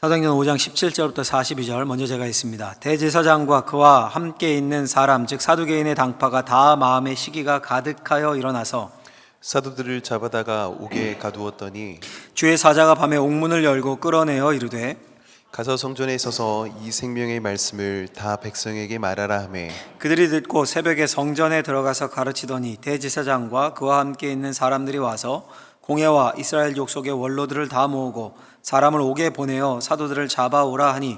사도행전 5장 17절부터 42절 먼저 제가 읽습니다. 대제사장과 그와 함께 있는 사람 즉 사두개인의 당파가 다 마음의 시기가 가득하여 일어나서 사도들을 잡아다가 옥에 가두었더니 주의 사자가 밤에 옥문을 열고 끌어내어 이르되 가서 성전에 서서 이 생명의 말씀을 다 백성에게 말하라 하매 그들이 듣고 새벽에 성전에 들어가서 가르치더니 대제사장과 그와 함께 있는 사람들이 와서 공회와 이스라엘 족속의 원로들을 다 모으고 사람을 옥에 보내어 사도들을 잡아오라 하니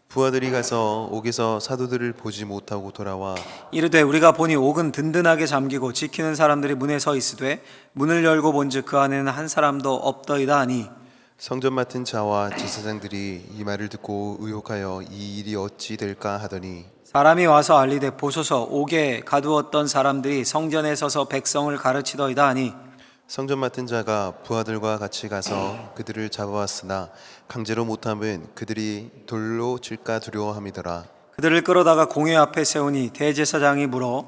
부하들이 가서 옥에서 사도들을 보지 못하고 돌아와 이르되 우리가 보니 옥은 든든하게 잠기고 지키는 사람들이 문에 서 있으되 문을 열고 본즉 그 안에는 한 사람도 없더이다 하니 성전 맡은 자와 제사장들이 이 말을 듣고 의혹하여 이 일이 어찌 될까 하더니 사람이 와서 알리되 보소서 옥에 가두었던 사람들이 성전에 서서 백성을 가르치더이다 하니 성전 맡은 자가 부하들과 같이 가서 그들을 잡아왔으나 강제로 못함은 그들이 돌로 칠까 두려워함이더라. 그들을 끌어다가 공회 앞에 세우니 대제사장이 물어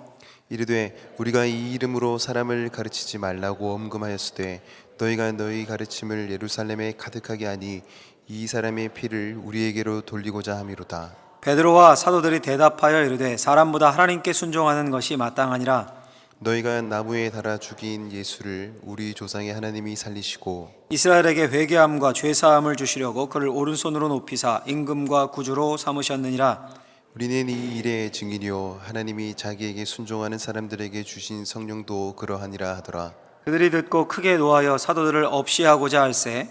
이르되 우리가 이 이름으로 사람을 가르치지 말라고 엄금하였으되 너희가 너희 가르침을 예루살렘에 가득하게 하니 이 사람의 피를 우리에게로 돌리고자 함이로다. 베드로와 사도들이 대답하여 이르되 사람보다 하나님께 순종하는 것이 마땅하니라. 너희가 나무에 달아 죽인 예수를 우리 조상의 하나님이 살리시고 이스라엘에게 회개함과 죄사함을 주시려고 그를 오른손으로 높이사 임금과 구주로 삼으셨느니라. 우리는 이 일의 증인이요 하나님이 자기에게 순종하는 사람들에게 주신 성령도 그러하니라 하더라. 그들이 듣고 크게 노하여 사도들을 없이하고자 할세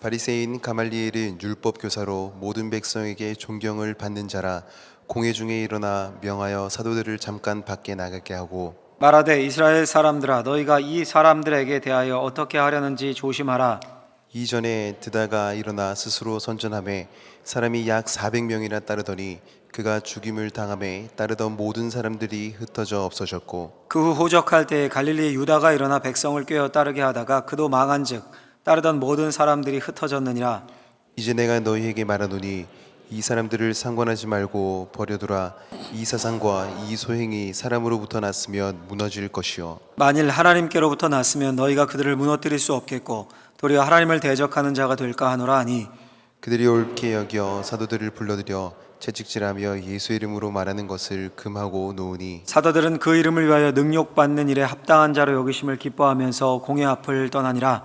바리새인 가말리엘은 율법 교사로 모든 백성에게 존경을 받는 자라. 공회 중에 일어나 명하여 사도들을 잠깐 밖에 나가게 하고 말하되 이스라엘 사람들아 너희가 이 사람들에게 대하여 어떻게 하려는지 조심하라. 이전에 드다가 일어나 스스로 선전하매 사람이 약 400명이나 따르더니 그가 죽임을 당함에 따르던 모든 사람들이 흩어져 없어졌고 그 후 호적할 때에 갈릴리 유다가 일어나 백성을 꾀어 따르게 하다가 그도 망한즉 따르던 모든 사람들이 흩어졌느니라. 이제 내가 너희에게 말하노니 이 사람들을 상관하지 말고 버려두라. 이 사상과 이 소행이 사람으로부터 났으면 무너질 것이요 만일 하나님께로부터 났으면 너희가 그들을 무너뜨릴 수 없겠고 도리어 하나님을 대적하는 자가 될까 하노라 하니 그들이 옳게 여겨 사도들을 불러들여 채찍질하며 예수 이름으로 말하는 것을 금하고 놓으니 사도들은 그 이름을 위하여 능욕받는 일에 합당한 자로 여기심을 기뻐하면서 공회 앞을 떠나니라.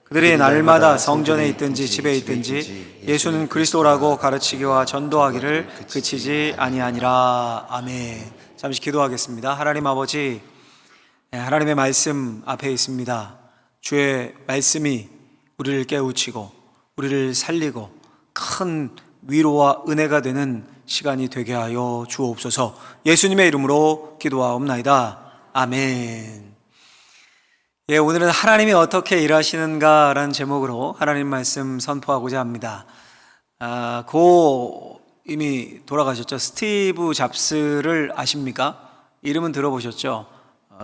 그들이 날마다 성전에 있든지 집에 있든지 예수는 그리스도라고 가르치기와 전도하기를 그치지 아니하니라. 아멘. 잠시 기도하겠습니다. 하나님 아버지, 하나님의 말씀 앞에 있습니다. 주의 말씀이 우리를 깨우치고 우리를 살리고 큰 위로와 은혜가 되는 시간이 되게 하여 주옵소서. 예수님의 이름으로 기도하옵나이다. 아멘. 오늘은 하나님이 어떻게 일하시는가라는 제목으로 하나님 말씀 선포하고자 합니다. 이미 돌아가셨죠. 스티브 잡스를 아십니까? 이름은 들어보셨죠?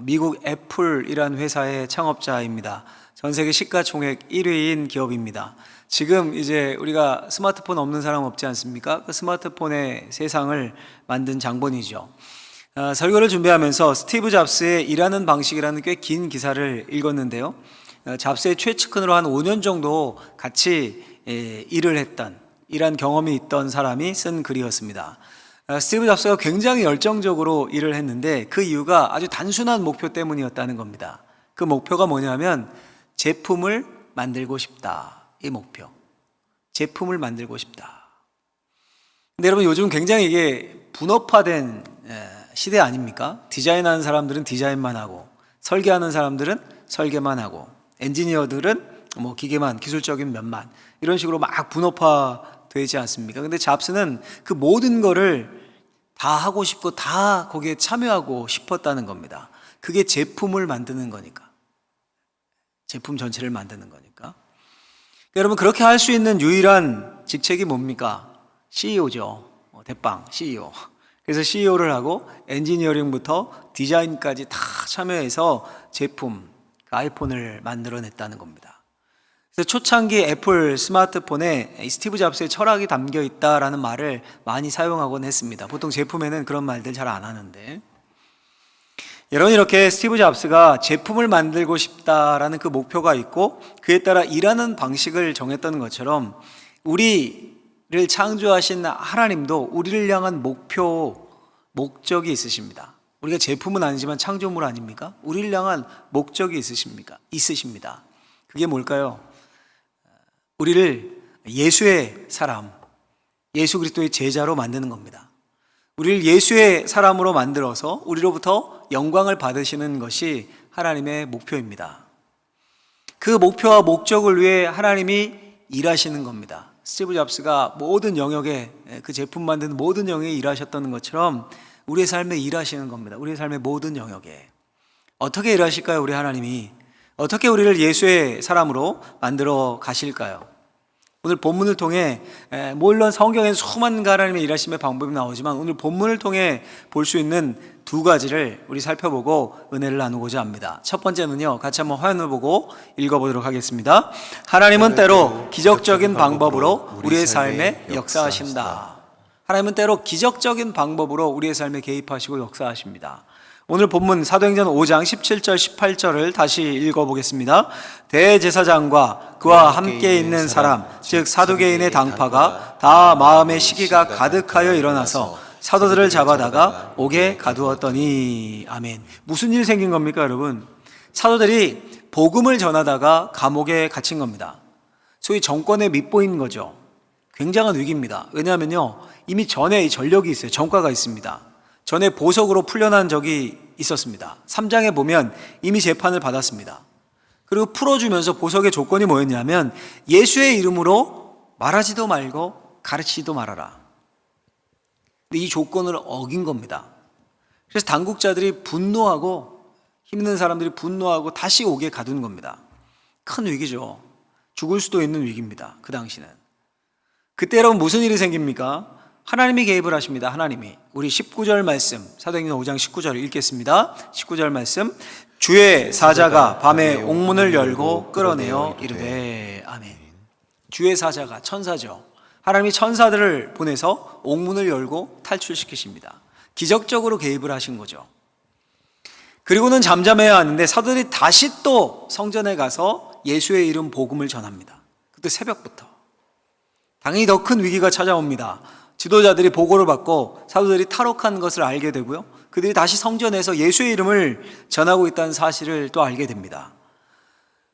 미국 애플이라는 회사의 창업자입니다. 전 세계 시가총액 1위인 기업입니다. 지금 이제 우리가 스마트폰 없는 사람 없지 않습니까? 그 스마트폰의 세상을 만든 장본이죠. 설교를 준비하면서 스티브 잡스의 일하는 방식이라는 꽤 긴 기사를 읽었는데요. 잡스의 최측근으로 한 5년 정도 같이 일한 경험이 있던 사람이 쓴 글이었습니다. 스티브 잡스가 굉장히 열정적으로 일을 했는데 그 이유가 아주 단순한 목표 때문이었다는 겁니다. 그 목표가 뭐냐면 제품을 만들고 싶다. 이 목표. 제품을 만들고 싶다. 근데 여러분 요즘 굉장히 이게 분업화된 시대 아닙니까? 디자인하는 사람들은 디자인만 하고 설계하는 사람들은 설계만 하고 엔지니어들은 뭐 기계만 기술적인 면만 이런 식으로 막 분업화되지 않습니까? 근데 잡스는 그 모든 거를 다 하고 싶고 다 거기에 참여하고 싶었다는 겁니다. 그게 제품을 만드는 거니까. 제품 전체를 만드는 거니까. 여러분 그렇게 할 수 있는 유일한 직책이 뭡니까? CEO죠. 대빵 CEO. 그래서 CEO를 하고 엔지니어링부터 디자인까지 다 참여해서 제품, 그 아이폰을 만들어냈다는 겁니다. 그래서 초창기 애플 스마트폰에 스티브 잡스의 철학이 담겨 있다라는 말을 많이 사용하곤 했습니다. 보통 제품에는 그런 말들 잘 안 하는데 여러분 이렇게 스티브 잡스가 제품을 만들고 싶다라는 그 목표가 있고 그에 따라 일하는 방식을 정했던 것처럼 우리를 창조하신 하나님도 우리를 향한 목적이 있으십니다. 우리가 제품은 아니지만 창조물 아닙니까? 우리를 향한 목적이 있으십니다. 그게 뭘까요? 우리를 예수의 사람, 예수 그리스도의 제자로 만드는 겁니다. 우리를 예수의 사람으로 만들어서 우리로부터 영광을 받으시는 것이 하나님의 목표입니다. 그 목표와 목적을 위해 하나님이 일하시는 겁니다. 스티브 잡스가 모든 영역에, 그 제품 만드는 모든 영역에 일하셨던 것처럼 우리의 삶에 일하시는 겁니다. 우리의 삶의 모든 영역에. 어떻게 일하실까요? 우리 하나님이 어떻게 우리를 예수의 사람으로 만들어 가실까요? 오늘 본문을 통해 물론 성경에는 수많은 하나님의 일하심의 방법이 나오지만 오늘 본문을 통해 볼 수 있는 두 가지를 우리 살펴보고 은혜를 나누고자 합니다. 첫 번째는요, 같이 한번 화면을 보고 읽어보도록 하겠습니다. 하나님은 때로 기적적인 방법으로 우리의 삶에 역사하신다. 하나님은 때로 기적적인 방법으로 우리의 삶에 개입하시고 역사하십니다. 오늘 본문 사도행전 5장 17절 18절을 다시 읽어보겠습니다. 대제사장과 그와 함께 있는 사람 즉 사두개인의 당파가 다 마음의 시기가 가득하여 일어나서 사도들을 잡아다가 옥에 가두었더니. 아멘. 무슨 일이 생긴 겁니까, 여러분? 사도들이 복음을 전하다가 감옥에 갇힌 겁니다. 소위 정권에 밑보인 거죠. 굉장한 위기입니다. 왜냐하면요, 이미 전에 전력이 있어요. 전과가 있습니다. 전에 보석으로 풀려난 적이 있었습니다. 3장에 보면 이미 재판을 받았습니다. 그리고 풀어주면서 보석의 조건이 뭐였냐면 예수의 이름으로 말하지도 말고 가르치지도 말아라. 근데 이 조건을 어긴 겁니다. 그래서 당국자들이 분노하고, 힘있는 사람들이 분노하고 다시 옥에 가둔 겁니다. 큰 위기죠. 죽을 수도 있는 위기입니다. 그 당시는. 그때 여러분 무슨 일이 생깁니까? 하나님이 개입을 하십니다. 하나님이. 우리 19절 말씀, 사도행전 5장 19절 읽겠습니다. 19절 말씀. 주의 사자가 밤에 옥문을 열고 끌어내어 이르되. 아멘. 주의 사자가, 천사죠. 하나님이 천사들을 보내서 옥문을 열고 탈출시키십니다. 기적적으로 개입을 하신 거죠. 그리고는 잠잠해야 하는데 사도들이 다시 또 성전에 가서 예수의 이름 복음을 전합니다. 그때 새벽부터. 당연히 더 큰 위기가 찾아옵니다. 지도자들이 보고를 받고 사도들이 탈옥한 것을 알게 되고요, 그들이 다시 성전에서 예수의 이름을 전하고 있다는 사실을 또 알게 됩니다.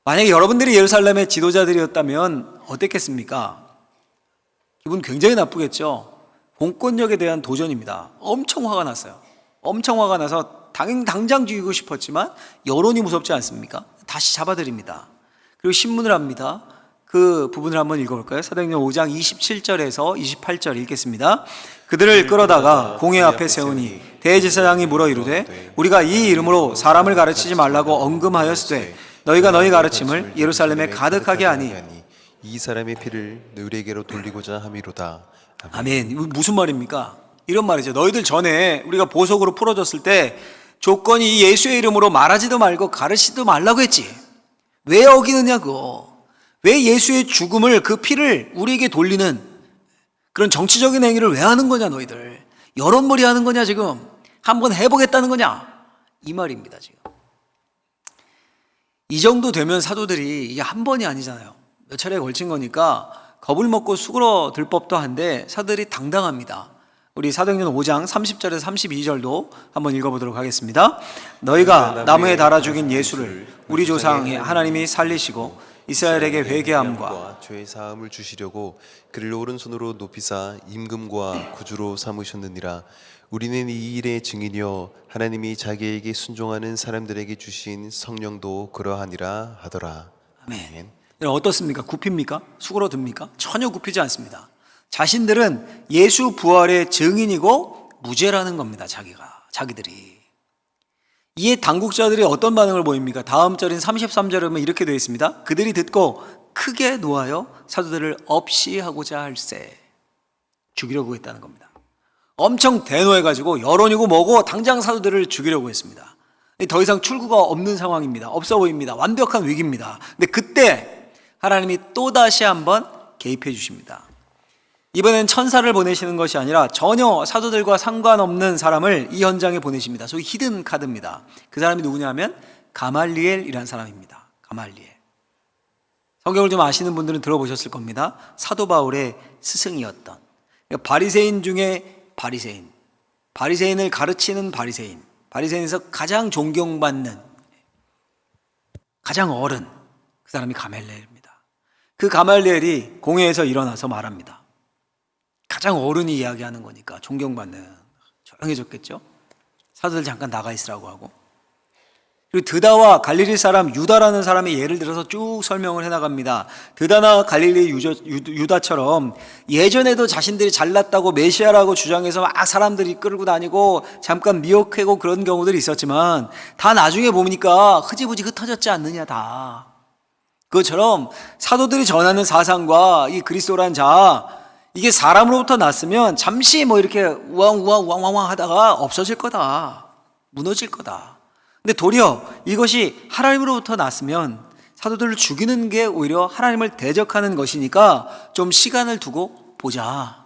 만약에 여러분들이 예루살렘의 지도자들이었다면 어땠겠습니까? 기분 굉장히 나쁘겠죠. 공권력에 대한 도전입니다. 엄청 화가 났어요. 엄청 화가 나서 당장 죽이고 싶었지만 여론이 무섭지 않습니까? 다시 잡아들입니다. 그리고 신문을 합니다. 그 부분을 한번 읽어볼까요? 사도행전 5장 27절에서 28절 읽겠습니다. 그들을 끌어다가 공회 앞에 세우니 대제사장이 물어 이르되 우리가 이 이름으로 사람을 가르치지 말라고 언금하였으되 너희가 너희 가르침을 예루살렘에 가득하게 하니 이 사람의 피를 너희에게로 돌리고자 함이로다. 아멘. 무슨 말입니까? 이런 말이죠. 너희들 전에 우리가 보석으로 풀어줬을 때 조건이 예수의 이름으로 말하지도 말고 가르치지도 말라고 했지. 왜 어기느냐고. 왜 예수의 죽음을, 그 피를 우리에게 돌리는 그런 정치적인 행위를 왜 하는 거냐, 너희들. 여론몰이 하는 거냐, 지금. 한번 해보겠다는 거냐. 이 말입니다, 지금. 이 정도 되면 사도들이, 이게 한 번이 아니잖아요. 몇 차례에 걸친 거니까 겁을 먹고 수그러들 법도 한데 사도들이 당당합니다. 우리 사도행전 5장 30절에서 32절도 한번 읽어보도록 하겠습니다. 너희가 나무에 달아 죽인 예수를 우리 조상의 하나님이 살리시고 이스라엘에게 회개함과 죄의 사함을 주시려고 그를 오른손으로 높이사 임금과 구주로 삼으셨느니라. 우리는 이 일의 증인이요 하나님이 자기에게 순종하는 사람들에게 주신 성령도 그러하니라 하더라. 아멘. 어떻습니까? 굽힙니까? 수그러듭니까? 전혀 굽히지 않습니다. 자신들은 예수 부활의 증인이고 무죄라는 겁니다. 자기들이. 이에 당국자들이 어떤 반응을 보입니까? 다음 절인 33절에 보면 이렇게 되어 있습니다. 그들이 듣고 크게 노하여 사도들을 없이하고자 할세. 죽이려고 했다는 겁니다. 엄청 대노해가지고 여론이고 뭐고 당장 사도들을 죽이려고 했습니다. 더 이상 출구가 없는 상황입니다. 없어 보입니다. 완벽한 위기입니다. 근데 그때 하나님이 또다시 한번 개입해 주십니다. 이번엔 천사를 보내시는 것이 아니라 전혀 사도들과 상관없는 사람을 이 현장에 보내십니다. 소위 히든 카드입니다. 그 사람이 누구냐면 가말리엘이라는 사람입니다. 가말리엘. 성경을 좀 아시는 분들은 들어보셨을 겁니다. 사도 바울의 스승이었던, 그러니까 바리새인 중에 바리새인, 바리새인을 가르치는 바리새인, 바리새인에서 가장 존경받는 가장 어른, 그 사람이 가말리엘입니다. 그 가말리엘이 공회에서 일어나서 말합니다. 가장 어른이 이야기하는 거니까 존경받는, 조용해졌겠죠. 사도들 잠깐 나가 있으라고 하고, 그리고 드다와 갈릴리 사람 유다라는 사람의 예를 들어서 쭉 설명을 해나갑니다. 드다나 갈릴리 유다처럼 예전에도 자신들이 잘났다고 메시아라고 주장해서 막 사람들이 끌고 다니고 잠깐 미혹하고 그런 경우들이 있었지만 다 나중에 보니까 흐지부지 흩어졌지 않느냐 다. 그것처럼 사도들이 전하는 사상과 이 그리스도란 자, 이게 사람으로부터 났으면 잠시 뭐 이렇게 우왕우왕 하다가 없어질 거다, 무너질 거다. 근데 도리어 이것이 하나님으로부터 났으면 사도들을 죽이는 게 오히려 하나님을 대적하는 것이니까 좀 시간을 두고 보자,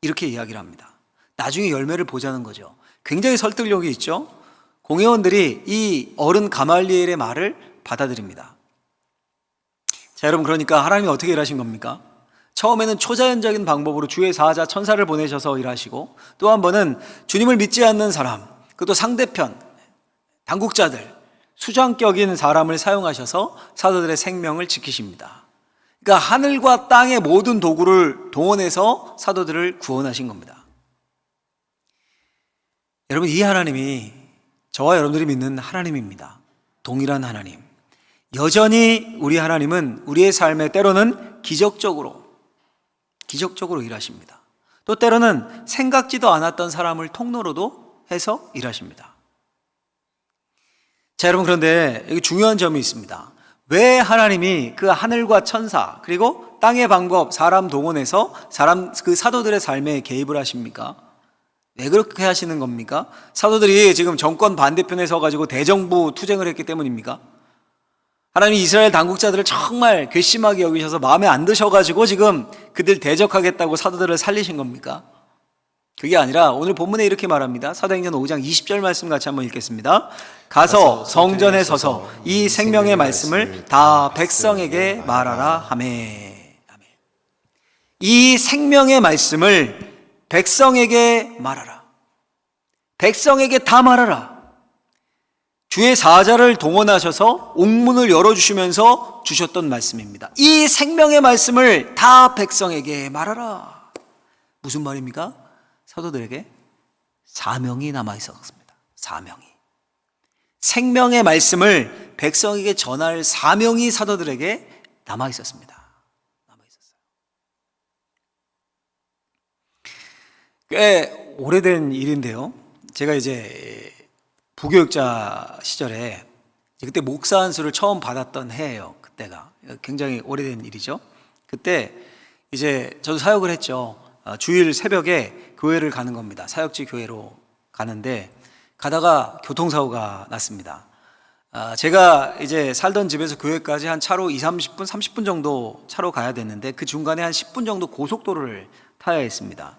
이렇게 이야기를 합니다. 나중에 열매를 보자는 거죠. 굉장히 설득력이 있죠. 공회원들이 이 어른 가말리엘의 말을 받아들입니다. 자, 여러분, 그러니까 하나님이 어떻게 일하신 겁니까? 처음에는 초자연적인 방법으로 주의 사자 천사를 보내셔서 일하시고, 또 한 번은 주님을 믿지 않는 사람, 그것도 상대편 당국자들, 수장격인 사람을 사용하셔서 사도들의 생명을 지키십니다. 그러니까 하늘과 땅의 모든 도구를 동원해서 사도들을 구원하신 겁니다. 여러분, 이 하나님이 저와 여러분들이 믿는 하나님입니다. 동일한 하나님. 여전히 우리 하나님은 우리의 삶에 때로는 기적적으로 일하십니다. 또 때로는 생각지도 않았던 사람을 통로로도 해서 일하십니다. 자, 여러분, 그런데 여기 중요한 점이 있습니다. 왜 하나님이 그 하늘과 천사 그리고 땅의 방법, 사람 동원해서 그 사도들의 삶에 개입을 하십니까? 왜 그렇게 하시는 겁니까? 사도들이 지금 정권 반대편에 서가지고 대정부 투쟁을 했기 때문입니까? 하나님이 이스라엘 당국자들을 정말 괘씸하게 여기셔서 마음에 안 드셔가지고 지금 그들 대적하겠다고 사도들을 살리신 겁니까? 그게 아니라 오늘 본문에 이렇게 말합니다. 사도행전 5장 20절 말씀 같이 한번 읽겠습니다. 가서 성전에 서서 이 생명의 말씀을 다 백성에게 말하라 하매. 이 생명의 말씀을 백성에게 말하라. 백성에게 다 말하라. 주의 사자를 동원하셔서 옥문을 열어주시면서 주셨던 말씀입니다. 이 생명의 말씀을 다 백성에게 말하라. 무슨 말입니까? 사도들에게 사명이 남아 있었습니다. 사명이. 생명의 말씀을 백성에게 전할 사명이 사도들에게 남아 있었습니다. 남아 있었어요. 꽤 오래된 일인데요. 제가 이제 부교육자 시절에 그때 목사 안수를 처음 받았던 해예요. 그때가 굉장히 오래된 일이죠. 그때 이제 저도 사역을 했죠. 주일 새벽에 교회를 가는 겁니다. 사역지 교회로 가는데 가다가 교통사고가 났습니다. 제가 이제 살던 집에서 교회까지 한 차로 30분, 30분 정도 차로 가야 됐는데 그 중간에 한 10분 정도 고속도로를 타야 했습니다.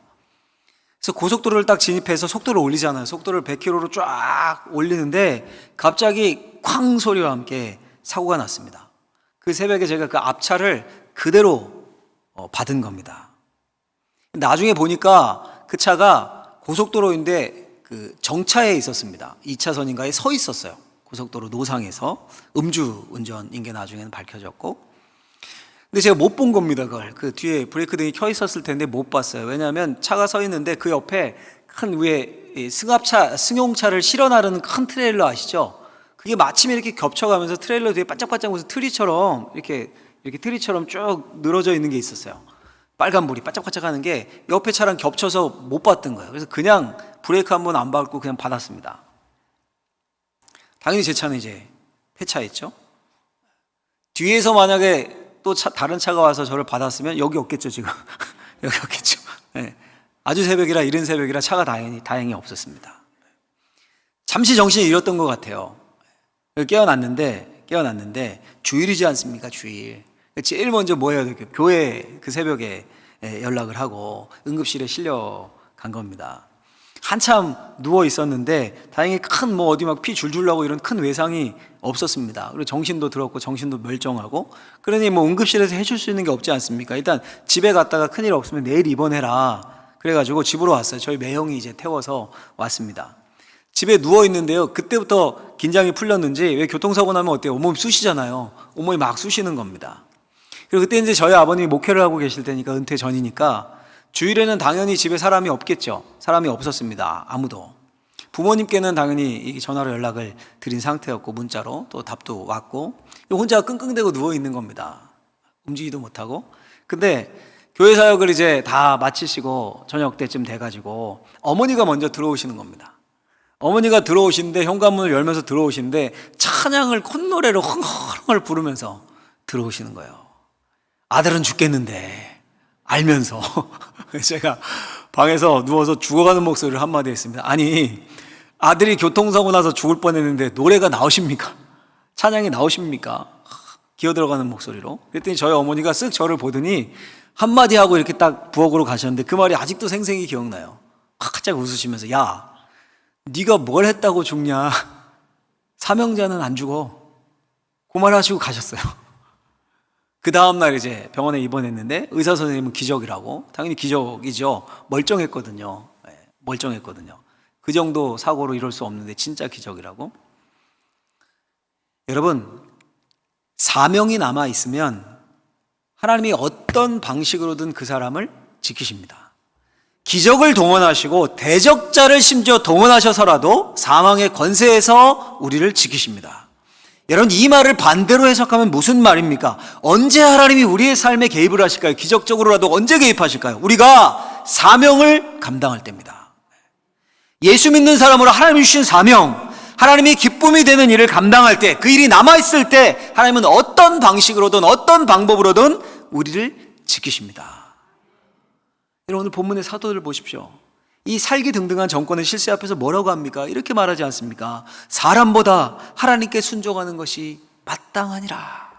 그래서 고속도로를 딱 진입해서 속도를 올리잖아요. 속도를 100km로 쫙 올리는데 갑자기 쾅 소리와 함께 사고가 났습니다. 그 새벽에 제가 그 앞차를 그대로 받은 겁니다. 나중에 보니까 그 차가 고속도로인데 그 정차에 있었습니다. 2차선인가에 서 있었어요. 고속도로 노상에서 음주 운전인 게 나중에는 밝혀졌고, 근데 제가 못 본 겁니다. 그걸 그 뒤에 브레이크 등이 켜 있었을 텐데 못 봤어요. 왜냐하면 차가 서 있는데 그 옆에 큰 위에 승용차를 실어 나르는 큰 트레일러 아시죠? 그게 마침 이렇게 겹쳐가면서 트레일러 뒤에 반짝반짝 무슨 트리처럼 이렇게 트리처럼 쭉 늘어져 있는 게 있었어요. 빨간불이 반짝반짝하는 게 옆에 차랑 겹쳐서 못 봤던 거예요. 그래서 그냥 브레이크 한 번 안 밟고 그냥 받았습니다. 당연히 제 차는 이제 폐차했죠. 뒤에서 만약에 또 다른 차가 와서 저를 받았으면 여기 없겠죠, 지금. 여기 없겠죠. 네. 아주 새벽이라, 이른 새벽이라 차가 다행히 없었습니다. 잠시 정신이 잃었던 것 같아요. 깨어났는데 주일이지 않습니까? 주일. 제일 먼저 뭐 해야 될까요? 교회 그 새벽에 연락을 하고 응급실에 실려간 겁니다. 한참 누워 있었는데 다행히 큰 뭐 어디 막 피 줄줄 나고 이런 큰 외상이 없었습니다. 그리고 정신도 들었고 정신도 멀쩡하고, 그러니 뭐 응급실에서 해줄 수 있는 게 없지 않습니까? 일단 집에 갔다가 큰일 없으면 내일 입원해라. 그래가지고 집으로 왔어요. 저희 매형이 이제 태워서 왔습니다. 집에 누워 있는데요, 그때부터 긴장이 풀렸는지 왜 교통사고 나면 어때요? 온몸이 쑤시잖아요. 온몸이 막 쑤시는 겁니다. 그리고 그때 이제 저희 아버님이 목회를 하고 계실 때니까, 은퇴 전이니까 주일에는 당연히 집에 사람이 없겠죠. 사람이 없었습니다. 아무도. 부모님께는 당연히 이 전화로 연락을 드린 상태였고, 문자로 또 답도 왔고, 혼자 끙끙대고 누워 있는 겁니다. 움직이도 못하고. 근데 교회 사역을 이제 다 마치시고 저녁 때쯤 돼가지고 어머니가 먼저 들어오시는 겁니다. 어머니가 들어오시는데, 현관문을 열면서 들어오시는데 찬양을 콧노래로 흥얼흥얼 부르면서 들어오시는 거예요. 아들은 죽겠는데 알면서. 제가 방에서 누워서 죽어가는 목소리를 한마디 했습니다. 아니, 아들이 교통사고 나서 죽을 뻔했는데 노래가 나오십니까? 찬양이 나오십니까? 기어들어가는 목소리로. 그랬더니 저희 어머니가 쓱 저를 보더니 한마디 하고 이렇게 딱 부엌으로 가셨는데, 그 말이 아직도 생생히 기억나요. 갑자기 웃으시면서, 야, 네가 뭘 했다고 죽냐? 사명자는 안 죽어. 그 말 하시고 가셨어요. 그 다음날 이제 병원에 입원했는데 의사 선생님은 기적이라고. 당연히 기적이죠. 멀쩡했거든요. 멀쩡했거든요. 그 정도 사고로 이럴 수 없는데 진짜 기적이라고. 여러분, 사명이 남아 있으면 하나님이 어떤 방식으로든 그 사람을 지키십니다. 기적을 동원하시고 대적자를 심지어 동원하셔서라도 사망의 권세에서 우리를 지키십니다. 여러분, 이 말을 반대로 해석하면 무슨 말입니까? 언제 하나님이 우리의 삶에 개입을 하실까요? 기적적으로라도 언제 개입하실까요? 우리가 사명을 감당할 때입니다. 예수 믿는 사람으로 하나님이 주신 사명, 하나님이 기쁨이 되는 일을 감당할 때, 그 일이 남아있을 때 하나님은 어떤 방식으로든 어떤 방법으로든 우리를 지키십니다. 여러분, 오늘 본문의 사도들을 보십시오. 이 살기등등한 정권의 실세 앞에서 뭐라고 합니까? 이렇게 말하지 않습니까? 사람보다 하나님께 순종하는 것이 마땅하니라.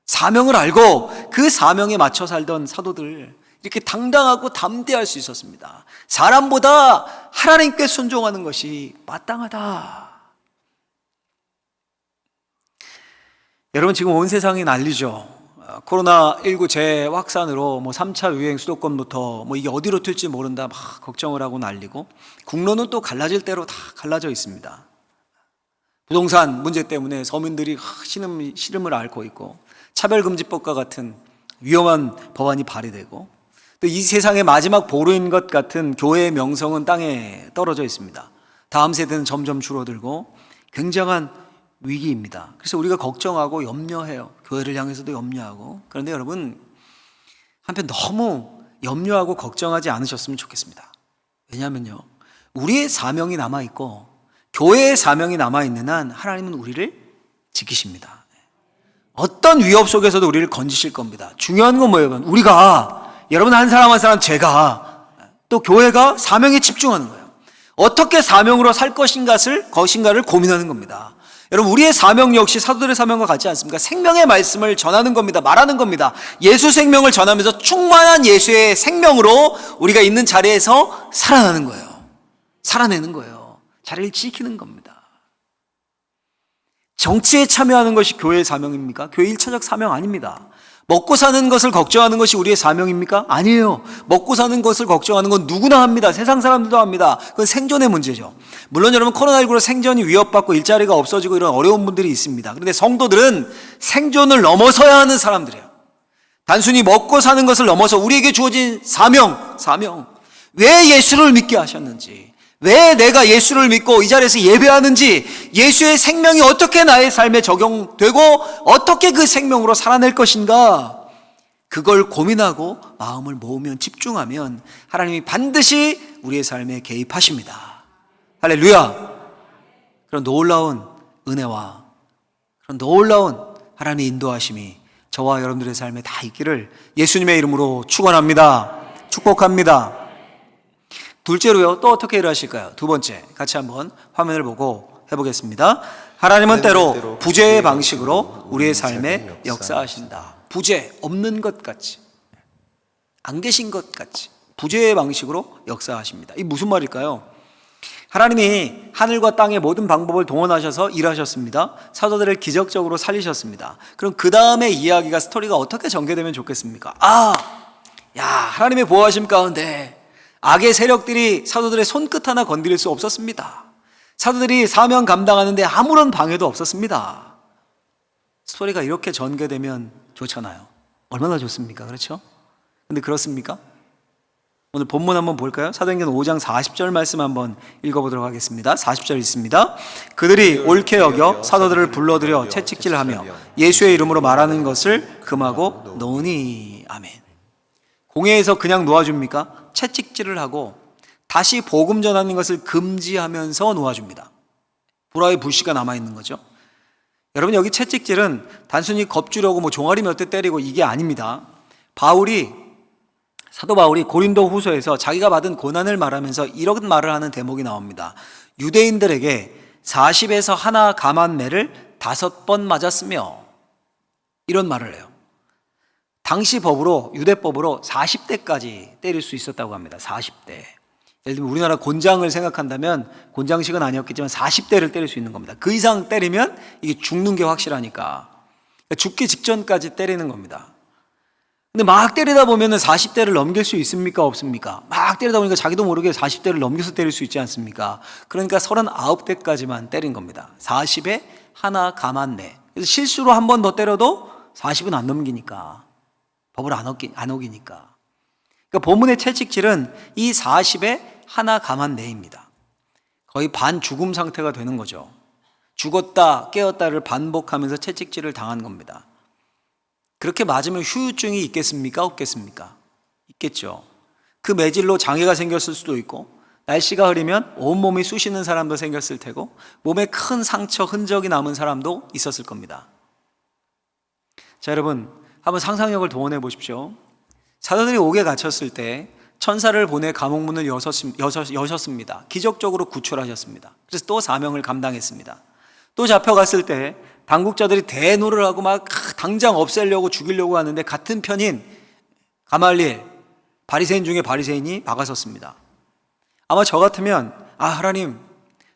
사명을 알고 그 사명에 맞춰 살던 사도들, 이렇게 당당하고 담대할 수 있었습니다. 사람보다 하나님께 순종하는 것이 마땅하다. 여러분, 지금 온 세상이 난리죠. 코로나19 재확산으로 뭐 3차 유행 수도권부터 뭐 이게 어디로 튈지 모른다 막 걱정을 하고 난리고, 국로는 또 갈라질 대로 다 갈라져 있습니다. 부동산 문제 때문에 서민들이 시름을 앓고 있고, 차별금지법과 같은 위험한 법안이 발의되고, 또 이 세상의 마지막 보루인 것 같은 교회의 명성은 땅에 떨어져 있습니다. 다음 세대는 점점 줄어들고 굉장한 위기입니다. 그래서 우리가 걱정하고 염려해요. 교회를 향해서도 염려하고. 그런데 여러분, 한편 너무 염려하고 걱정하지 않으셨으면 좋겠습니다. 왜냐하면요, 우리의 사명이 남아있고 교회의 사명이 남아있는 한 하나님은 우리를 지키십니다. 어떤 위협 속에서도 우리를 건지실 겁니다. 중요한 건 뭐예요? 우리가, 여러분 한 사람 한 사람, 제가, 또 교회가 사명에 집중하는 거예요. 어떻게 사명으로 살 것인가를 고민하는 겁니다. 여러분, 우리의 사명 역시 사도들의 사명과 같지 않습니까? 생명의 말씀을 전하는 겁니다. 말하는 겁니다. 예수 생명을 전하면서 충만한 예수의 생명으로 우리가 있는 자리에서 살아나는 거예요. 살아내는 거예요. 자리를 지키는 겁니다. 정치에 참여하는 것이 교회의 사명입니까? 교회 1차적 사명 아닙니다. 먹고 사는 것을 걱정하는 것이 우리의 사명입니까? 아니에요. 먹고 사는 것을 걱정하는 건 누구나 합니다. 세상 사람들도 합니다. 그건 생존의 문제죠. 물론 여러분, 코로나19로 생존이 위협받고 일자리가 없어지고 이런 어려운 분들이 있습니다. 그런데 성도들은 생존을 넘어서야 하는 사람들이에요. 단순히 먹고 사는 것을 넘어서 우리에게 주어진 사명. 왜 예수를 믿게 하셨는지, 왜 내가 예수를 믿고 이 자리에서 예배하는지, 예수의 생명이 어떻게 나의 삶에 적용되고 어떻게 그 생명으로 살아낼 것인가, 그걸 고민하고 마음을 모으면, 집중하면 하나님이 반드시 우리의 삶에 개입하십니다. 할렐루야. 그런 놀라운 은혜와 그런 놀라운 하나님의 인도하심이 저와 여러분들의 삶에 다 있기를 예수님의 이름으로 축원합니다. 축복합니다. 둘째로요, 또 어떻게 일하실까요? 두 번째, 같이 한번 화면을 보고 해보겠습니다. 하나님은 때로 부재의 방식으로 우리의 삶에 역사하신다. 부재, 없는 것 같이, 안 계신 것 같이, 부재의 방식으로 역사하십니다. 이 무슨 말일까요? 하나님이 하늘과 땅의 모든 방법을 동원하셔서 일하셨습니다. 사도들을 기적적으로 살리셨습니다. 그럼 그 다음에 이야기가, 스토리가 어떻게 전개되면 좋겠습니까? 하나님의 보호하심 가운데 악의 세력들이 사도들의 손끝 하나 건드릴 수 없었습니다. 사도들이 사명 감당하는데 아무런 방해도 없었습니다. 스토리가 이렇게 전개되면 좋잖아요. 얼마나 좋습니까? 그렇죠? 근데 그렇습니까? 오늘 본문 한번 볼까요? 사도행전 5장 40절 말씀 한번 읽어보도록 하겠습니다. 40절 있습니다. 그들이 옳게 여겨 사도들을 불러들여 채찍질하며 예수의 이름으로 말하는 것을 금하고 놓으니. 아멘. 공회에서 그냥 놓아줍니까? 채찍질을 하고 다시 복음 전하는 것을 금지하면서 놓아줍니다. 불화의 불씨가 남아있는 거죠. 여러분, 여기 채찍질은 단순히 겁주려고 종아리 몇 대 때리고 이게 아닙니다. 사도 바울이 고린도 후서에서 자기가 받은 고난을 말하면서 이런 말을 하는 대목이 나옵니다. 유대인들에게 40에서 하나 감한 매를 5번 맞았으며, 이런 말을 해요. 당시 법으로, 유대법으로 40대까지 때릴 수 있었다고 합니다. 40대. 예를 들면 우리나라 곤장을 생각한다면 곤장식은 아니었겠지만 40대를 때릴 수 있는 겁니다. 그 이상 때리면 이게 죽는 게 확실하니까. 그러니까 죽기 직전까지 때리는 겁니다. 근데 막 때리다 보면 40대를 넘길 수 있습니까? 없습니까? 막 때리다 보니까 자기도 모르게 40대를 넘겨서 때릴 수 있지 않습니까? 그러니까 39대까지만 때린 겁니다. 40에 하나 감한 매. 그래서 실수로 한 번 더 때려도 40은 안 넘기니까. 법을 안 어기니까. 그러니까 본문의 채찍질은 이 40에 하나 감한 매입니다. 거의 반죽음 상태가 되는 거죠. 죽었다 깨었다를 반복하면서 채찍질을 당한 겁니다. 그렇게 맞으면 후유증이 있겠습니까? 없겠습니까? 있겠죠. 그 매질로 장애가 생겼을 수도 있고, 날씨가 흐리면 온몸이 쑤시는 사람도 생겼을 테고, 몸에 큰 상처, 흔적이 남은 사람도 있었을 겁니다. 자, 여러분, 한번 상상력을 동원해 보십시오. 사도들이 옥에 갇혔을 때 천사를 보내 감옥문을 여셨습니다. 기적적으로 구출하셨습니다. 그래서 또 사명을 감당했습니다. 또 잡혀갔을 때 당국자들이 대노를 하고 막 당장 없애려고 죽이려고 하는데 같은 편인 가말리엘, 바리새인 중에 바리새인이 막아섰습니다. 아마 저 같으면 하나님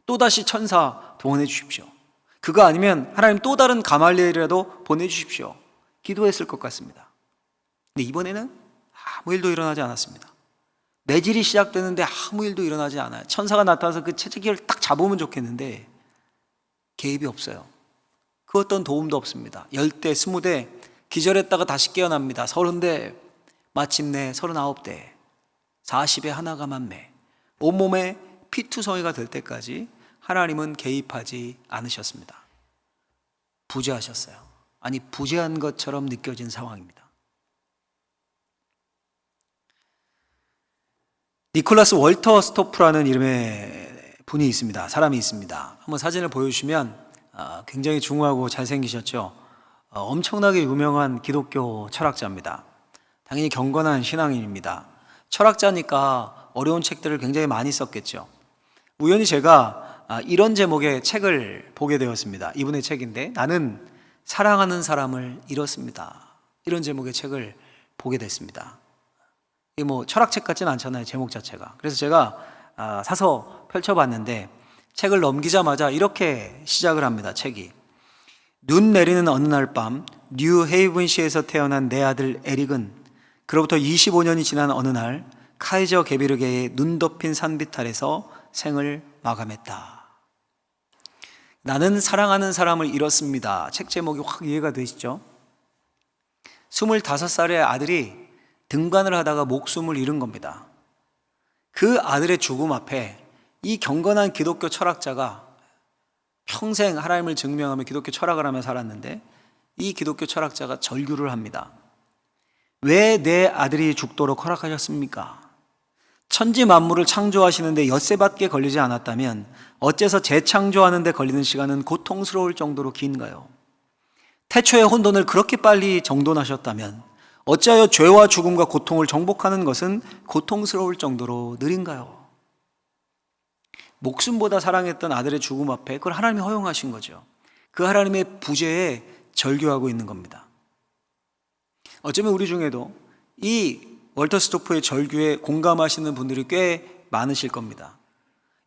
또다시 천사 동원해 주십시오. 그거 아니면 하나님 또 다른 가말리엘이라도 보내주십시오. 기도했을 것 같습니다. 근데 이번에는 아무 일도 일어나지 않았습니다. 매질이 시작되는데 아무 일도 일어나지 않아요. 천사가 나타나서 그 채찍을 딱 잡으면 좋겠는데 개입이 없어요. 그 어떤 도움도 없습니다. 10대, 20대 기절했다가 다시 깨어납니다. 30대, 마침내 39대, 40에 하나 감한 매, 온몸에 피투성이가 될 때까지 하나님은 개입하지 않으셨습니다. 부재하셨어요. 아니, 부재한 것처럼 느껴진 상황입니다. 니콜라스 월터 스토프라는 이름의 분이 있습니다. 사람이 있습니다. 한번 사진을 보여주시면 굉장히 중후하고 잘생기셨죠. 엄청나게 유명한 기독교 철학자입니다. 당연히 경건한 신앙인입니다. 철학자니까 어려운 책들을 굉장히 많이 썼겠죠. 우연히 제가 이런 제목의 책을 보게 되었습니다. 이분의 책인데, 나는 사랑하는 사람을 잃었습니다. 이런 제목의 책을 보게 됐습니다. 이게 철학책 같지는 않잖아요, 제목 자체가. 그래서 제가 사서 펼쳐봤는데 책을 넘기자마자 이렇게 시작을 합니다. 책이. 눈 내리는 어느 날 밤 뉴 헤이븐시에서 태어난 내 아들 에릭은 그로부터 25년이 지난 어느 날 카이저 게비르게의 눈 덮인 산빛 아래서 생을 마감했다. 나는 사랑하는 사람을 잃었습니다. 책 제목이 확 이해가 되시죠? 25살의 아들이 등반을 하다가 목숨을 잃은 겁니다. 그 아들의 죽음 앞에 이 경건한 기독교 철학자가 평생 하나님을 증명하며 기독교 철학을 하며 살았는데, 이 기독교 철학자가 절규를 합니다. 왜 내 아들이 죽도록 허락하셨습니까? 천지 만물을 창조하시는데 엿새밖에 걸리지 않았다면 어째서 재창조하는 데 걸리는 시간은 고통스러울 정도로 긴가요? 태초의 혼돈을 그렇게 빨리 정돈하셨다면 어찌하여 죄와 죽음과 고통을 정복하는 것은 고통스러울 정도로 느린가요? 목숨보다 사랑했던 아들의 죽음 앞에 그걸 하나님이 허용하신 거죠. 그 하나님의 부재에 절규하고 있는 겁니다. 어쩌면 우리 중에도 이 월터 스토프의 절규에 공감하시는 분들이 꽤 많으실 겁니다.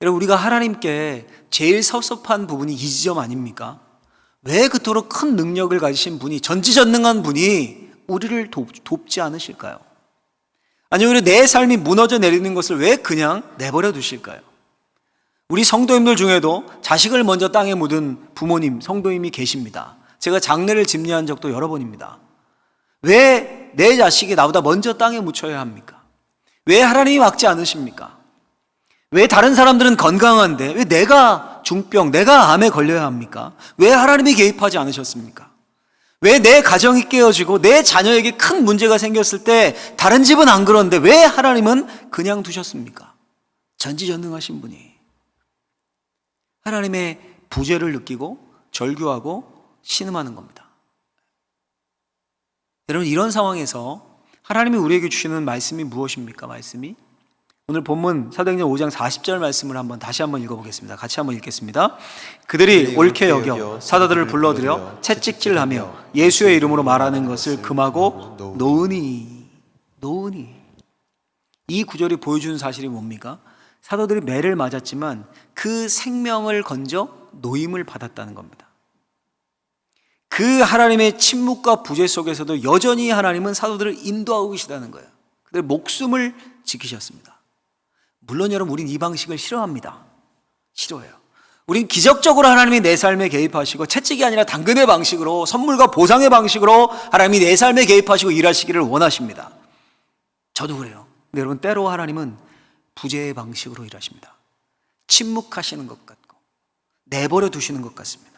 여러분, 우리가 하나님께 제일 섭섭한 부분이 이 지점 아닙니까? 왜 그토록 큰 능력을 가지신 분이, 전지전능한 분이 우리를 돕지 않으실까요? 아니면 내 삶이 무너져 내리는 것을 왜 그냥 내버려 두실까요? 우리 성도님들 중에도 자식을 먼저 땅에 묻은 부모님, 성도님이 계십니다. 제가 장례를 집례한 적도 여러 번입니다. 왜 내 자식이 나보다 먼저 땅에 묻혀야 합니까? 왜 하나님이 막지 않으십니까? 왜 다른 사람들은 건강한데 왜 내가 중병, 내가 암에 걸려야 합니까? 왜 하나님이 개입하지 않으셨습니까? 왜 내 가정이 깨어지고 내 자녀에게 큰 문제가 생겼을 때 다른 집은 안 그런데 왜 하나님은 그냥 두셨습니까? 전지전능하신 분이 하나님의 부재를 느끼고 절규하고 신음하는 겁니다. 여러분, 이런 상황에서 하나님이 우리에게 주시는 말씀이 무엇입니까? 말씀이 오늘 본문 사도행전 5장 40절 말씀을 다시 한번 읽어보겠습니다. 같이 한번 읽겠습니다. 그들이 옳게 여겨 사도들을 불러들여 채찍질하며 예수의 이름으로 말하는 것을 금하고 놓으니. 이 구절이 보여주는 사실이 뭡니까? 사도들이 매를 맞았지만 그 생명을 건져 노임을 받았다는 겁니다. 그 하나님의 침묵과 부재 속에서도 여전히 하나님은 사도들을 인도하고 계시다는 거예요. 그들 목숨을 지키셨습니다. 물론 여러분, 우린 이 방식을 싫어합니다. 싫어해요. 우린 기적적으로 하나님이 내 삶에 개입하시고 채찍이 아니라 당근의 방식으로, 선물과 보상의 방식으로 하나님이 내 삶에 개입하시고 일하시기를 원하십니다. 저도 그래요. 근데 여러분, 때로 하나님은 부재의 방식으로 일하십니다. 침묵하시는 것 같고 내버려 두시는 것 같습니다.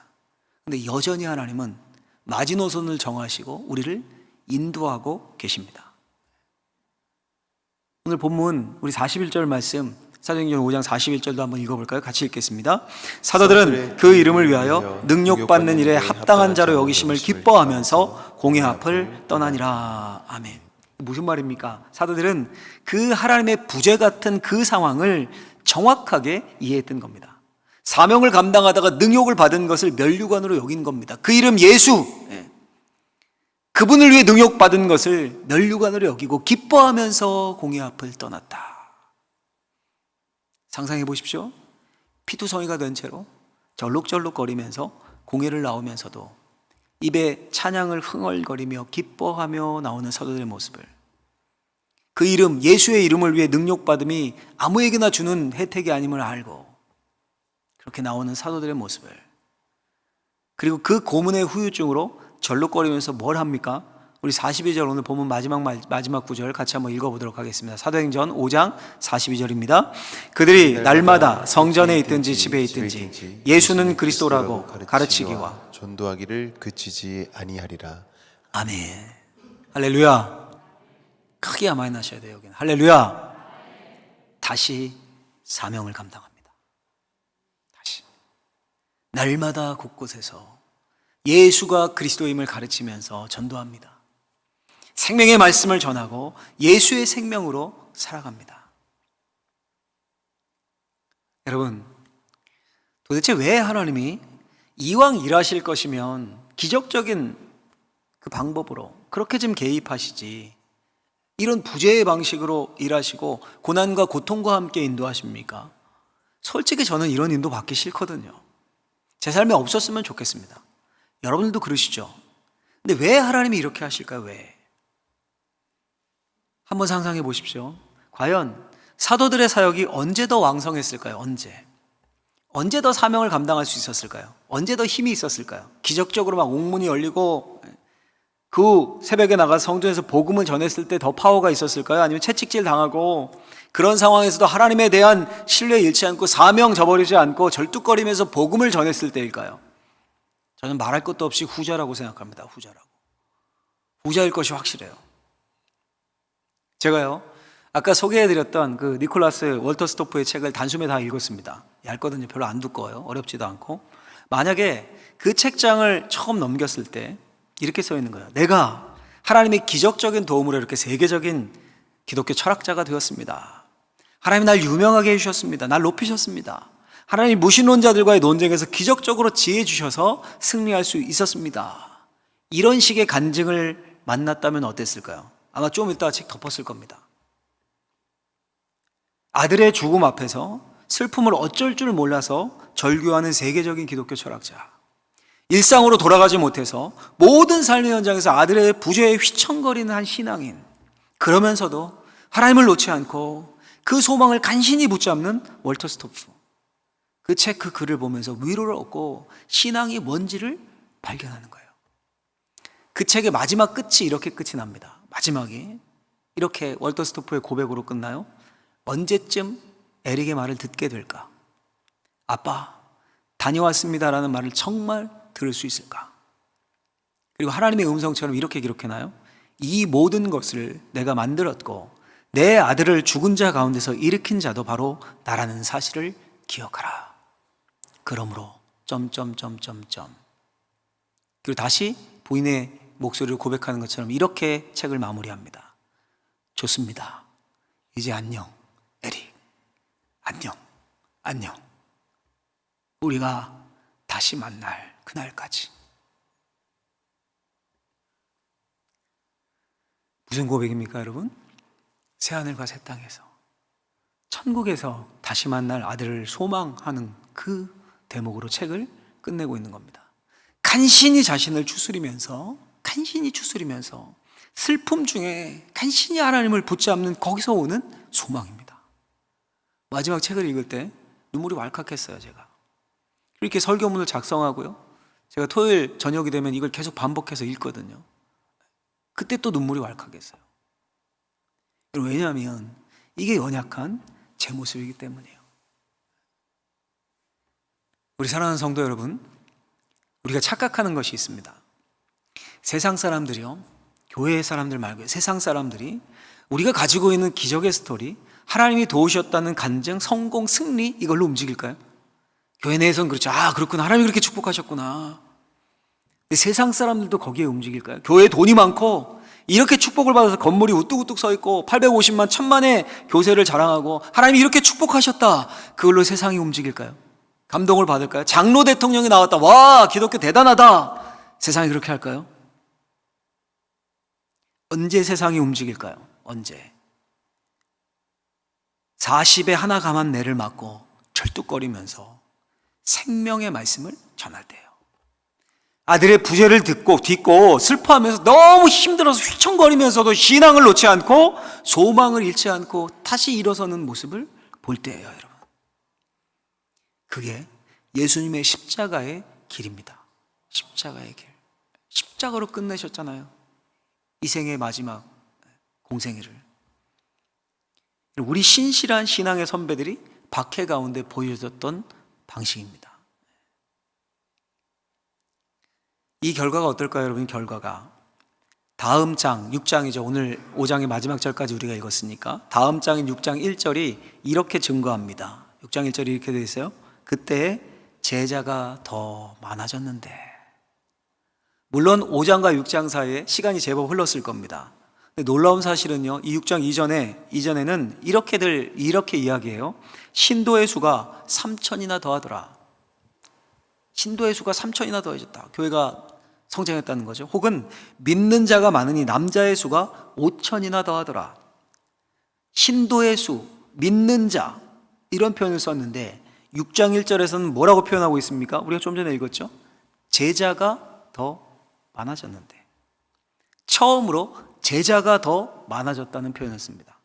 근데 여전히 하나님은 마지노선을 정하시고 우리를 인도하고 계십니다. 오늘 본문 우리 41절 말씀, 사도행전 5장 41절도 한번 읽어볼까요? 같이 읽겠습니다. 사도들은 그 이름을 위하여 능력받는 일에 합당한 자로 여기심을 기뻐하면서 공회 앞을 떠나니라. 아멘. 무슨 말입니까? 사도들은 그 하나님의 부재 같은 그 상황을 정확하게 이해했던 겁니다. 사명을 감당하다가 능욕을 받은 것을 면류관으로 여긴 겁니다. 그 이름 예수, 그분을 위해 능욕받은 것을 면류관으로 여기고 기뻐하면서 공회 앞을 떠났다. 상상해 보십시오. 피투성이가 된 채로 절룩절룩거리면서 공회를 나오면서도 입에 찬양을 흥얼거리며 기뻐하며 나오는 사도들의 모습을, 그 이름, 예수의 이름을 위해 능욕받음이 아무에게나 주는 혜택이 아님을 알고 그렇게 나오는 사도들의 모습을, 그리고 그 고문의 후유증으로 절룩거리면서 뭘 합니까? 우리 42절 오늘 보면 마지막 구절 같이 한번 읽어보도록 하겠습니다. 사도행전 5장 42절입니다. 그들이 날마다 성전에 있든지 집에 있든지 예수는 그리스도라고 가르치기와 전도하기를 그치지 아니하리라. 아멘. 할렐루야. 크게 아멘 하셔야 돼요. 여기는 할렐루야. 다시 사명을 감당합니다. 다시 날마다 곳곳에서 예수가 그리스도임을 가르치면서 전도합니다. 생명의 말씀을 전하고 예수의 생명으로 살아갑니다. 여러분, 도대체 왜 하나님이 이왕 일하실 것이면 기적적인 그 방법으로 그렇게 좀 개입하시지, 이런 부재의 방식으로 일하시고 고난과 고통과 함께 인도하십니까? 솔직히 저는 이런 인도 받기 싫거든요. 제 삶에 없었으면 좋겠습니다. 여러분들도 그러시죠? 근데 왜 하나님이 이렇게 하실까요? 왜? 한번 상상해 보십시오. 과연 사도들의 사역이 언제 더 왕성했을까요? 언제 더 사명을 감당할 수 있었을까요? 언제 더 힘이 있었을까요? 기적적으로 막 옥문이 열리고 그 새벽에 나가서 성전에서 복음을 전했을 때 더 파워가 있었을까요? 아니면 채찍질 당하고 그런 상황에서도 하나님에 대한 신뢰 잃지 않고 사명 저버리지 않고 절뚝거리면서 복음을 전했을 때일까요? 저는 말할 것도 없이 후자라고 생각합니다. 후자일 것이 확실해요. 제가요, 아까 소개해드렸던 그 니콜라스 월터 스토프의 책을 단숨에 다 읽었습니다. 얇거든요. 별로 안 두꺼워요. 어렵지도 않고. 만약에 그 책장을 처음 넘겼을 때 이렇게 써 있는 거예요. 내가 하나님의 기적적인 도움으로 이렇게 세계적인 기독교 철학자가 되었습니다. 하나님이 날 유명하게 해주셨습니다. 날 높이셨습니다. 하나님 무신론자들과의 논쟁에서 기적적으로 지혜 주셔서 승리할 수 있었습니다. 이런 식의 간증을 만났다면 어땠을까요? 아마 좀 이따 책 덮었을 겁니다. 아들의 죽음 앞에서 슬픔을 어쩔 줄 몰라서 절규하는 세계적인 기독교 철학자. 일상으로 돌아가지 못해서 모든 삶의 현장에서 아들의 부재에 휘청거리는 한 신앙인. 그러면서도 하나님을 놓지 않고 그 소망을 간신히 붙잡는 월터 스토프. 그 책, 그 글을 보면서 위로를 얻고 신앙이 뭔지를 발견하는 거예요. 그 책의 마지막 끝이 이렇게 끝이 납니다. 마지막이 이렇게 월터 스토프의 고백으로 끝나요. 언제쯤 에릭의 말을 듣게 될까? 아빠, 다녀왔습니다라는 말을 정말 들을 수 있을까? 그리고 하나님의 음성처럼 이렇게 기록해놔요. 이 모든 것을 내가 만들었고 내 아들을 죽은 자 가운데서 일으킨 자도 바로 나라는 사실을 기억하라. 그러므로 그리고 다시 부인의 목소리를 고백하는 것처럼 이렇게 책을 마무리합니다. 좋습니다. 이제 안녕, 에릭. 안녕. 우리가 다시 만날 그날까지. 무슨 고백입니까, 여러분? 새하늘과 새 땅에서, 천국에서 다시 만날 아들을 소망하는 그 대목으로 책을 끝내고 있는 겁니다. 간신히 자신을 추스리면서 슬픔 중에 간신히 하나님을 붙잡는 거기서 오는 소망입니다. 마지막 책을 읽을 때 눈물이 왈칵했어요, 제가. 이렇게 설교문을 작성하고요. 제가 토요일 저녁이 되면 이걸 계속 반복해서 읽거든요. 그때 또 눈물이 왈칵했어요. 왜냐하면 이게 연약한 제 모습이기 때문이에요. 우리 사랑하는 성도 여러분, 우리가 착각하는 것이 있습니다. 세상 사람들이요, 교회 사람들 말고 세상 사람들이 우리가 가지고 있는 기적의 스토리, 하나님이 도우셨다는 간증, 성공, 승리, 이걸로 움직일까요? 교회 내에서는 그렇죠. 그렇구나, 하나님이 그렇게 축복하셨구나. 근데 세상 사람들도 거기에 움직일까요? 교회에 돈이 많고 이렇게 축복을 받아서 건물이 우뚝우뚝 서 있고 850만 1000만의 교세를 자랑하고 하나님이 이렇게 축복하셨다, 그걸로 세상이 움직일까요? 감동을 받을까요? 장로 대통령이 나왔다, 와 기독교 대단하다, 세상이 그렇게 할까요? 언제 세상이 움직일까요? 언제? 40에 하나 감한 내를 맞고 절뚝거리면서 생명의 말씀을 전할 때예요. 아들의 부재를 딛고 슬퍼하면서 너무 힘들어서 휘청거리면서도 신앙을 놓지 않고 소망을 잃지 않고 다시 일어서는 모습을 볼 때예요, 여러분. 그게 예수님의 십자가의 길입니다. 십자가의 길. 십자가로 끝내셨잖아요, 이 생의 마지막 공생애를. 우리 신실한 신앙의 선배들이 박해 가운데 보여줬던 방식입니다. 이 결과가 어떨까요, 여러분? 결과가 다음 장 6장이죠. 오늘 5장의 마지막 절까지 우리가 읽었으니까 다음 장인 6장 1절이 이렇게 증거합니다. 6장 1절이 이렇게 되어 있어요. 그때 제자가 더 많아졌는데. 물론 5장과 6장 사이에 시간이 제법 흘렀을 겁니다. 근데 놀라운 사실은요, 이 6장 이전에는 이렇게 이야기해요. 신도의 수가 3,000이나 더하더라. 신도의 수가 3,000이나 더해졌다. 교회가 성장했다는 거죠. 혹은 믿는 자가 많으니 남자의 수가 5,000이나 더하더라. 신도의 수, 믿는 자, 이런 표현을 썼는데 6장 1절에서는 뭐라고 표현하고 있습니까? 우리가 좀 전에 읽었죠. 제자가 더 많아졌는데. 처음으로 제자가 더 많아졌다는 표현을 씁니다.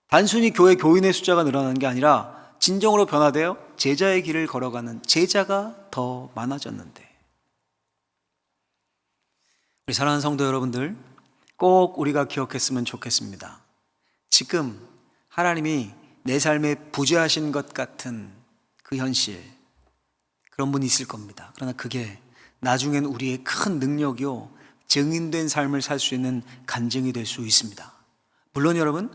단순히 교회 교인의 숫자가 늘어나는 게 아니라 진정으로 변화되어 제자의 길을 걸어가는 제자가 더 많아졌는데. 우리 사랑하는 성도 여러분들, 꼭 우리가 기억했으면 좋겠습니다. 지금 하나님이 내 삶에 부재하신 것 같은 그 현실, 그런 분이 있을 겁니다. 그러나 그게 나중엔 우리의 큰 능력이요, 증인된 삶을 살 수 있는 간증이 될 수 있습니다. 물론 여러분,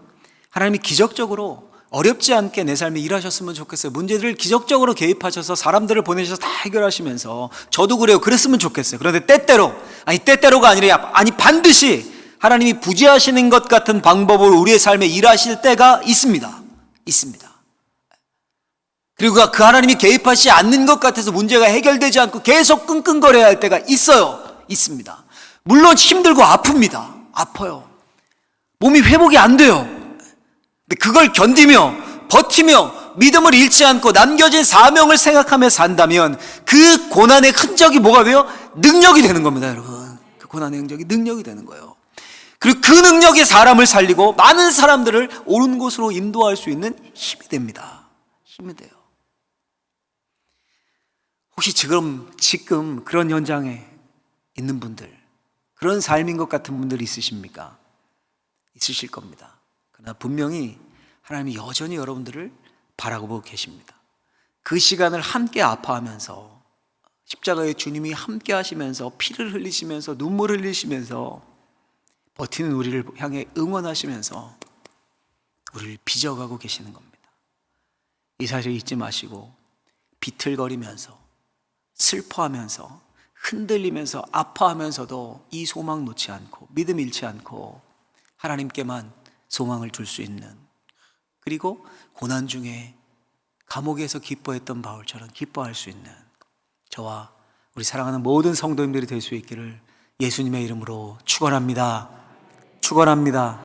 하나님이 기적적으로 어렵지 않게 내 삶에 일하셨으면 좋겠어요. 문제들을 기적적으로 개입하셔서 사람들을 보내셔서 다 해결하시면서, 저도 그래요. 그랬으면 좋겠어요. 그런데 때때로가 아니라 반드시 하나님이 부재하시는 것 같은 방법으로 우리의 삶에 일하실 때가 있습니다. 그리고 그 하나님이 개입하시지 않는 것 같아서 문제가 해결되지 않고 계속 끙끙거려야 할 때가 있습니다. 물론 힘들고 아픕니다. 아파요. 몸이 회복이 안 돼요. 근데 그걸 견디며 버티며 믿음을 잃지 않고 남겨진 사명을 생각하며 산다면 그 고난의 흔적이 뭐가 돼요? 능력이 되는 겁니다, 여러분. 그 고난의 흔적이 능력이 되는 거예요. 그리고 그 능력이 사람을 살리고 많은 사람들을 옳은 곳으로 인도할 수 있는 힘이 됩니다. 힘이 돼요. 혹시 지금 그런 현장에 있는 분들, 그런 삶인 것 같은 분들 있으십니까? 있으실 겁니다. 그러나 분명히 하나님이 여전히 여러분들을 바라보고 계십니다. 그 시간을 함께 아파하면서 십자가의 주님이 함께 하시면서 피를 흘리시면서 눈물을 흘리시면서 버티는 우리를 향해 응원하시면서 우리를 빚어가고 계시는 겁니다. 이 사실 잊지 마시고 비틀거리면서 슬퍼하면서 흔들리면서 아파하면서도 이 소망 놓지 않고 믿음 잃지 않고 하나님께만 소망을 둘 수 있는, 그리고 고난 중에 감옥에서 기뻐했던 바울처럼 기뻐할 수 있는 저와 우리 사랑하는 모든 성도님들이 될 수 있기를 예수님의 이름으로 축원합니다. 축원합니다.